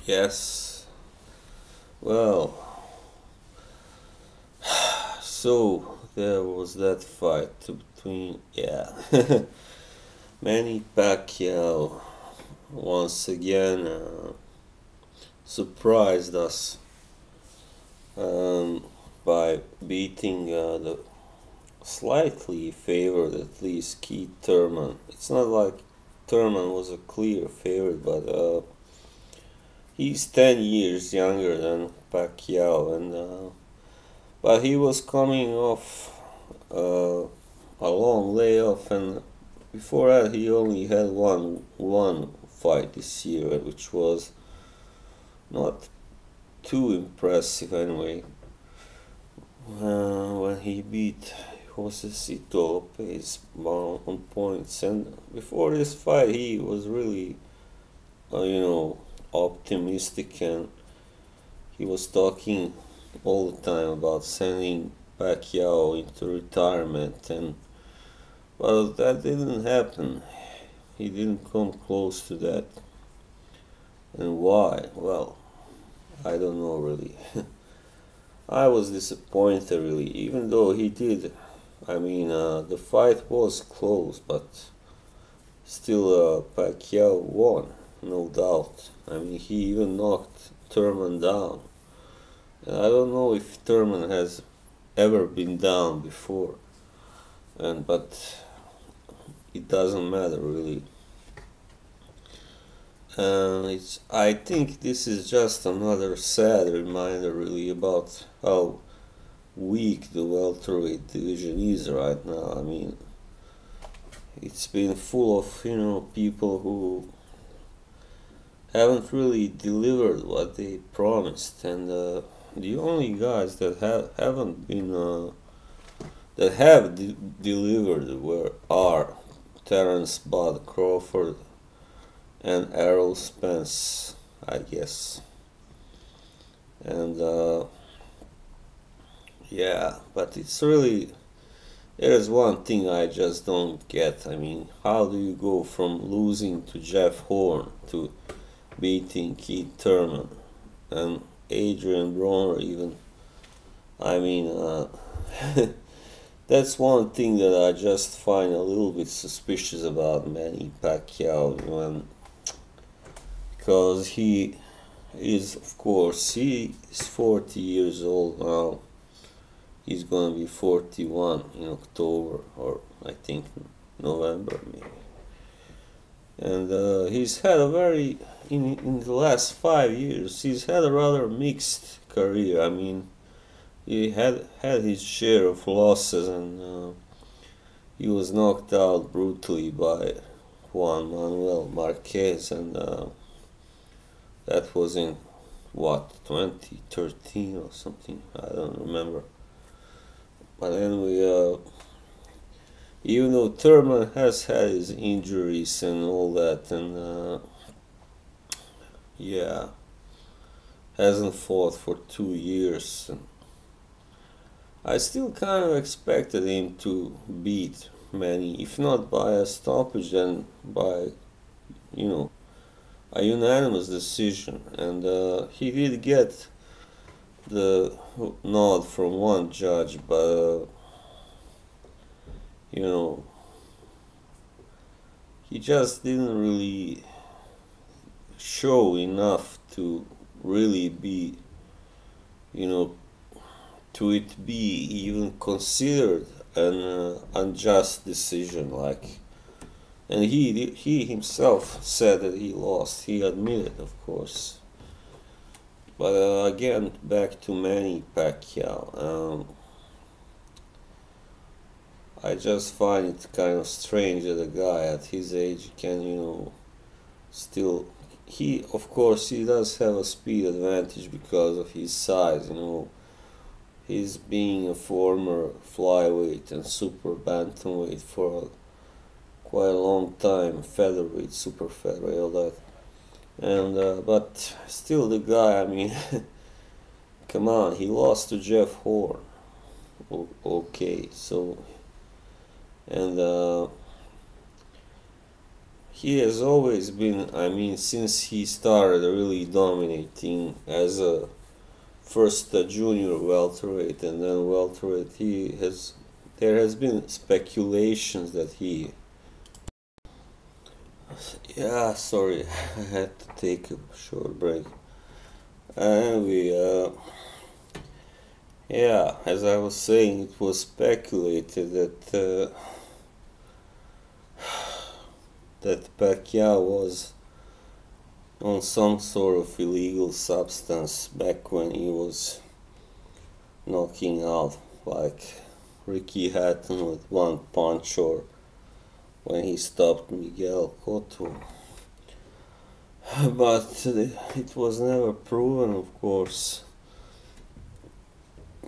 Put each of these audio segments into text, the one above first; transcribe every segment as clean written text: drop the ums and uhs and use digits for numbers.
Yes. Well, so there was that fight between, yeah, Manny Pacquiao once again surprised us um, by beating the slightly favored, at least, Keith Thurman. It's not like Thurman was a clear favorite, but he's 10 years younger than Pacquiao, and but he was coming off a long layoff, and before that he only had one fight this year, which was not too impressive anyway. When he beat Josecito Lopez on points, and before this fight he was really, optimistic, and he was talking all the time about sending Pacquiao into retirement, and well, that didn't happen. He didn't come close to that. And why? Well, I don't know really. I was disappointed really, even though he did. I mean, the fight was close, but still, Pacquiao won, no doubt. I mean, he even knocked Thurman down. And I don't know if Thurman has ever been down before, but it doesn't matter really. It's. I think this is just another sad reminder, really, about how weak the welterweight division is right now. I mean, it's been full of people who haven't really delivered what they promised, and the only guys that haven't been that have delivered are Terence Bud Crawford and Errol Spence, I guess. And yeah, but it's really, there's one thing I just don't get. I mean, how do you go from losing to Jeff Horn to beating Keith Thurman and Adrian Broner even? I mean, that's one thing that I just find a little bit suspicious about Manny Pacquiao, because he is, of course, he is 40 years old now. He's going to be 41 in October, or I think November maybe. And he's had a very, in the last 5 years, he's had a rather mixed career. I mean, he had his share of losses, and he was knocked out brutally by Juan Manuel Marquez, and that was in what, 2013 or something, I don't remember. But anyway, even though Thurman has had his injuries and all that, and yeah, hasn't fought for 2 years, and I still kind of expected him to beat Manny, if not by a stoppage, then by, a unanimous decision. And he did get the nod from one judge, but he just didn't really show enough to really be, to it be even considered an unjust decision. And he himself said that he lost. He admitted, of course. But again, back to Manny Pacquiao. I just find it kind of strange that a guy at his age can, still. He, of course, he does have a speed advantage because of his size. He's being a former flyweight and super bantamweight for quite a long time, featherweight, super featherweight, all that. And but still, the guy, I mean, come on, he lost to Jeff Horn. Okay, so, and he has always been, I mean, since he started really dominating as a first a junior welterweight and then welterweight, there has been speculations that he, yeah, sorry, I had to take a short break. Anyway, yeah, as I was saying, it was speculated that Pacquiao was on some sort of illegal substance back when he was knocking out like Ricky Hatton with one punch, or when he stopped Miguel Cotto. But it was never proven, of course.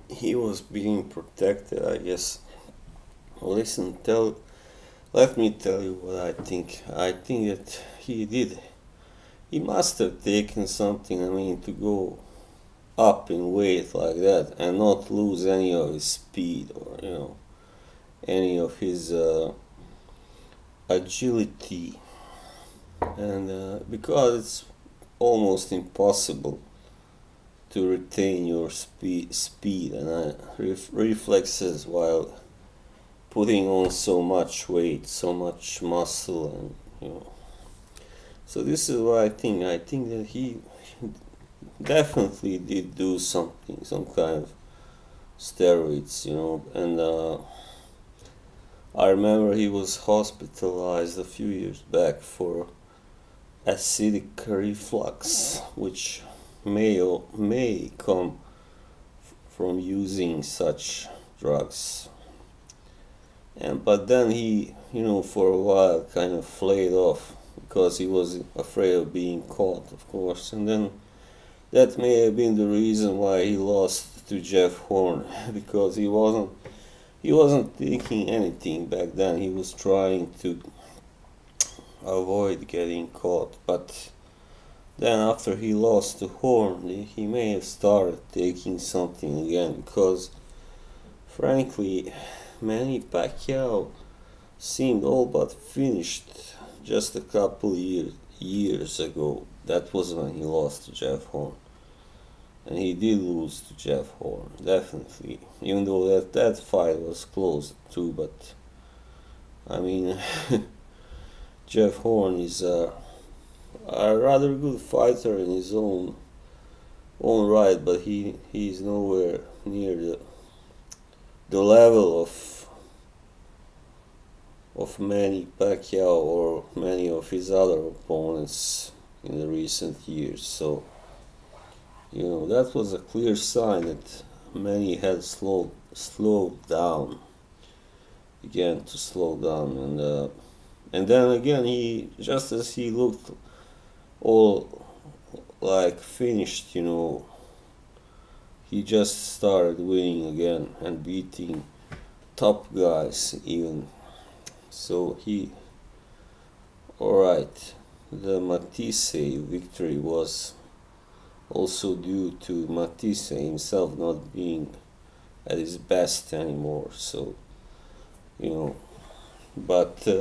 He was being protected, I guess. Listen, let me tell you what I think. I think that he must have taken something, I mean, to go up in weight like that and not lose any of his speed, or, any of his agility. And because it's almost impossible to retain your speed and reflexes while putting on so much weight, so much muscle, and So this is what I think. I think that he definitely did do something, some kind of steroids, and I remember he was hospitalized a few years back for acidic reflux, which may come from using such drugs. But then he, for a while kind of flayed off because he was afraid of being caught, of course. And then that may have been the reason why he lost to Jeff Horn, because he wasn't taking anything back then. He was trying to avoid getting caught. But then after he lost to Horn, he may have started taking something again, because frankly, Manny Pacquiao seemed all but finished just a couple years ago. That was when he lost to Jeff Horn. And he did lose to Jeff Horn, definitely. Even though that fight was close too, but I mean, Jeff Horn is a rather good fighter in his own right, but he's nowhere near the level of Manny Pacquiao or many of his other opponents in the recent years. So that was a clear sign that Manny had slowed down, began to slow down, and then again, he, just as he looked all like finished, he just started winning again and beating top guys even. So alright, the Matisse victory was also due to Matisse himself not being at his best anymore. So, but I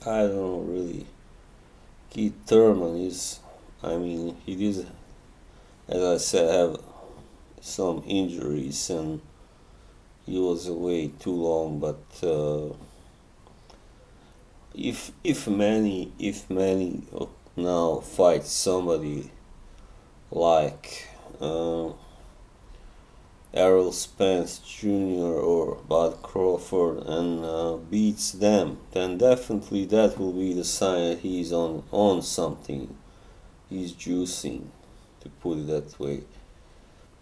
don't know really. Keith Thurman is, I mean, he did, as I said, have some injuries and he was away too long. But if Manny now fights somebody like Errol Spence Jr. or Bud Crawford and beats them, then definitely that will be the sign that he's on something. He's juicing, to put it that way.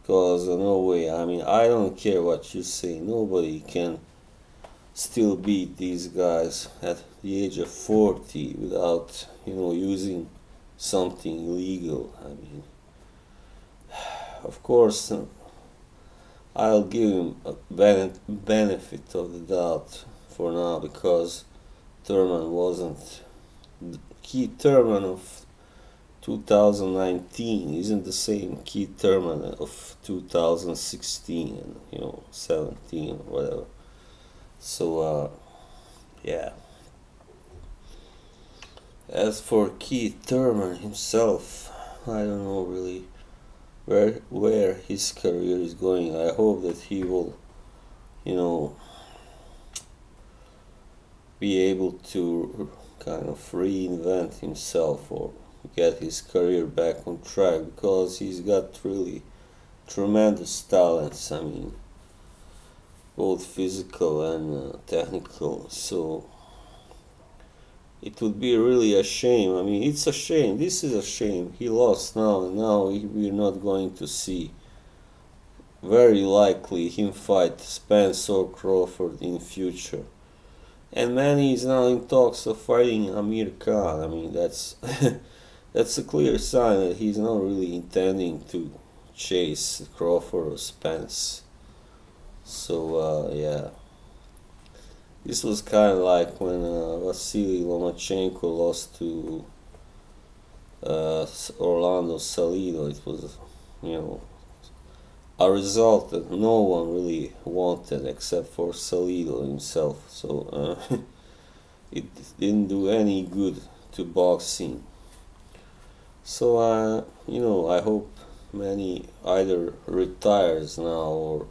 Because no way, I mean, I don't care what you say, nobody can still beat these guys at the age of 40 without, using something illegal. I mean, of course, I'll give him a benefit of the doubt for now, because Thurman wasn't. Keith Thurman of 2019 isn't the same Keith Thurman of 2016 and 17 or whatever. So yeah. As for Thurman himself, I don't know really where his career is going. I hope that he will, you know, be able to kind of reinvent himself or get his career back on track, because he's got really tremendous talents. I mean, both physical and technical. So it would be really a shame. I mean, it's a shame. This is a shame. He lost now, and now we're not going to see, very likely, him fight Spence or Crawford in future. And Manny is now in talks of fighting Amir Khan. I mean, that's that's a clear sign that he's not really intending to chase Crawford or Spence. So yeah, this was kind of like when Vasily Lomachenko lost to Orlando Salido. It was, you know, a result that no one really wanted except for Salido himself. So it didn't do any good to boxing. So you know, I hope Manny either retires now or,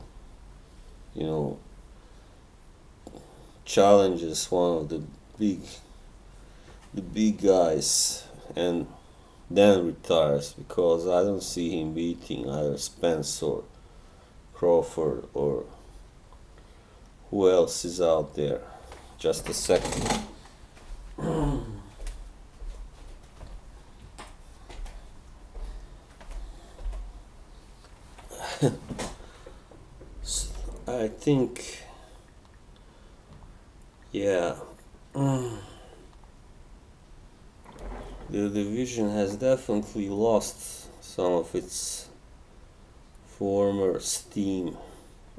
you know, challenges one of the big guys and then retires, because I don't see him beating either Spence or Crawford or who else is out there. Just a second. I think, yeah, the division has definitely lost some of its former steam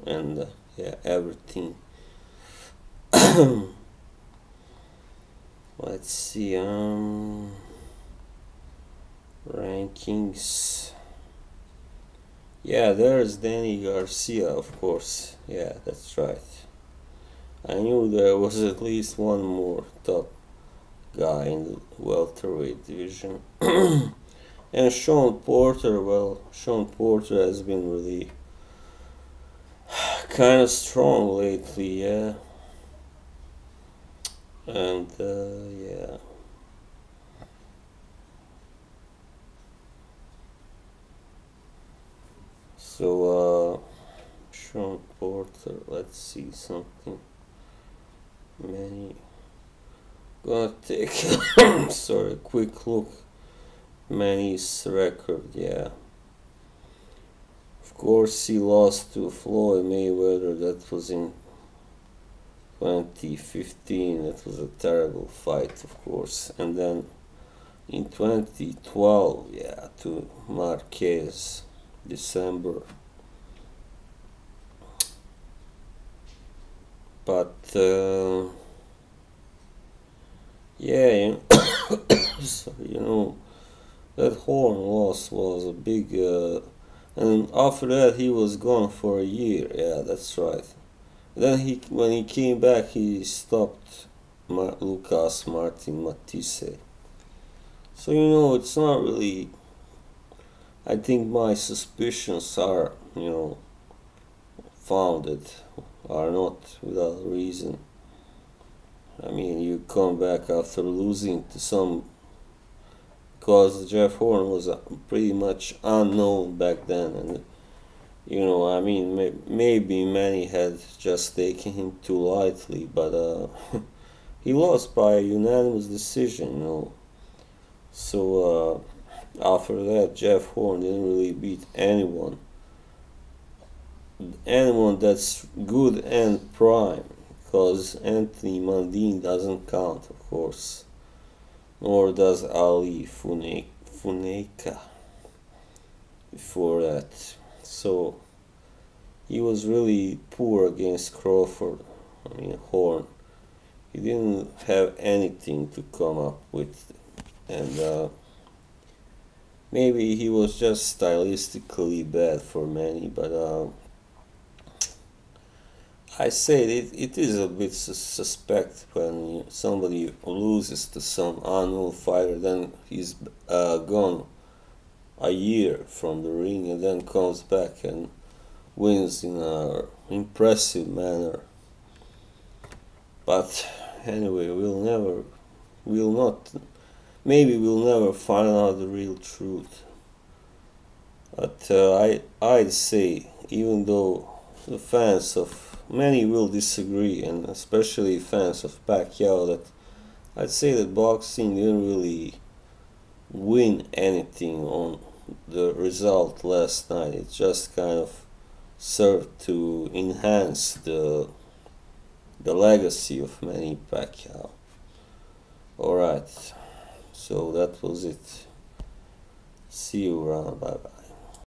and yeah, everything. Let's see, rankings. Yeah, there's Danny Garcia, of course. Yeah, that's right. I knew there was at least one more top guy in the welterweight division. And Sean Porter, well, Sean Porter has been really kind of strong lately, yeah. And yeah. So Sean Porter, let's see something. Manny, gonna take sorry, quick look. Manny's record, yeah. Of course, he lost to Floyd Mayweather. That was in 2015. That was a terrible fight, of course. And then in 2012, yeah, to Marquez, December. But yeah, you know, so, you know, that Horn loss was a big, and after that he was gone for a year. Yeah, that's right. Then when he came back, he stopped Lucas Martin Matisse. So you know, it's not really. I think my suspicions are, you know, founded, are not without reason. I mean, you come back after losing to some, because Jeff Horn was pretty much unknown back then, and you know, I mean, maybe Manny had just taken him too lightly, but he lost by a unanimous decision, you know. So after that, Jeff Horn didn't really beat anyone that's good and prime, because Anthony Mundine doesn't count, of course, nor does Ali Funeka before that. So he was really poor against Crawford. I mean, Horn. He didn't have anything to come up with, and maybe he was just stylistically bad for Manny, but I said it is a bit suspect when somebody loses to some unknown fighter, then he's gone a year from the ring and then comes back and wins in a impressive manner. But anyway, we'll not, maybe we'll never find out the real truth. But I'd say, even though the fans of many will disagree, and especially fans of Pacquiao, that I'd say that boxing didn't really win anything on the result last night. It just kind of served to enhance the legacy of Manny Pacquiao. Alright, so that was it. See you around. Bye bye.